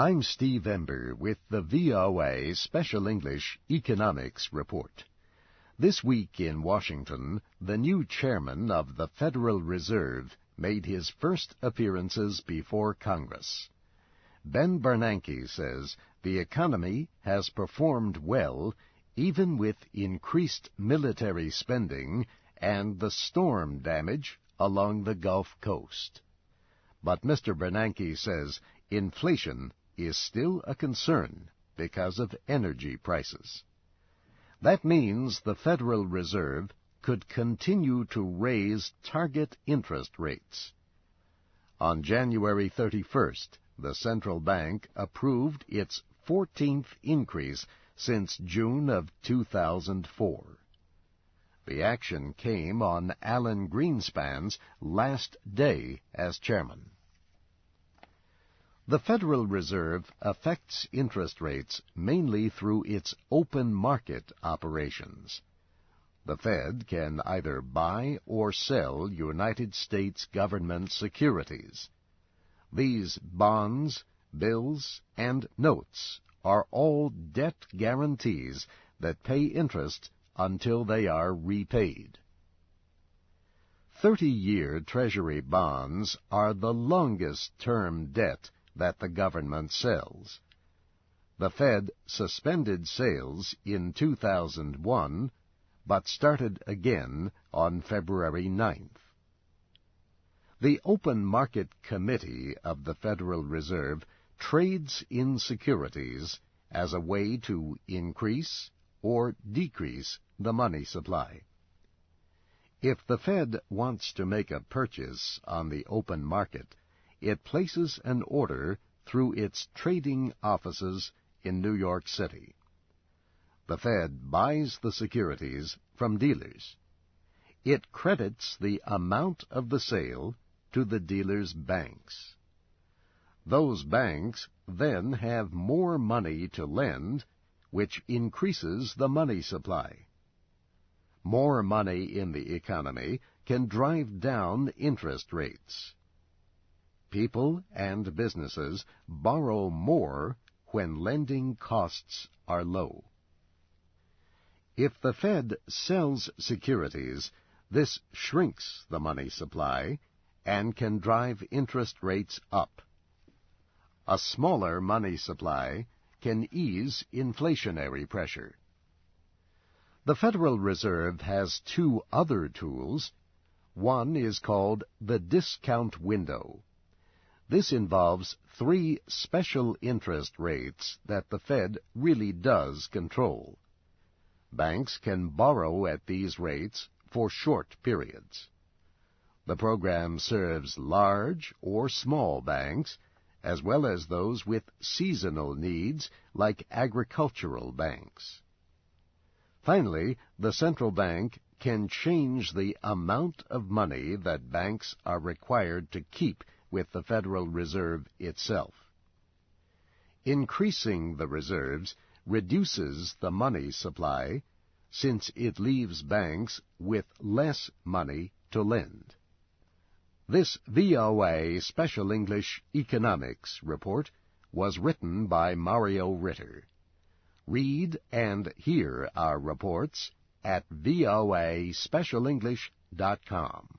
I'm Steve Ember with the VOA Special English Economics Report. This week in Washington, the new chairman of the Federal Reserve made his first appearances before Congress. Ben Bernanke says the economy has performed well even with increased military spending and the storm damage along the Gulf Coast. But Mr. Bernanke says inflation is still a concern because of energy prices. That means the Federal Reserve could continue to raise target interest rates. On January 31st, the central bank approved its 14th increase since June of 2004. The action came on Alan Greenspan's last day as chairman. The Federal Reserve affects interest rates mainly through its open market operations. The Fed can either buy or sell United States government securities. These bonds, bills, and notes are all debt guarantees that pay interest until they are repaid. 30-year Treasury bonds are the longest-term debt that the government sells. The Fed suspended sales in 2001, but started again on February 9th. The Open Market Committee of the Federal Reserve trades in securities as a way to increase or decrease the money supply. If the Fed wants to make a purchase on the open market, it places an order through its trading offices in New York City. The Fed buys the securities from dealers. It credits the amount of the sale to the dealers' banks. Those banks then have more money to lend, which increases the money supply. More money in the economy can drive down interest rates. People and businesses borrow more when lending costs are low. If the Fed sells securities, this shrinks the money supply and can drive interest rates up. A smaller money supply can ease inflationary pressure. The Federal Reserve has two other tools. One is called the discount window. This involves three special interest rates that the Fed really does control. Banks can borrow at these rates for short periods. The program serves large or small banks, as well as those with seasonal needs like agricultural banks. Finally, the central bank can change the amount of money that banks are required to keep with the Federal Reserve itself. Increasing the reserves reduces the money supply, since it leaves banks with less money to lend. This VOA Special English Economics Report was written by Mario Ritter. Read and hear our reports at voaspecialenglish.com.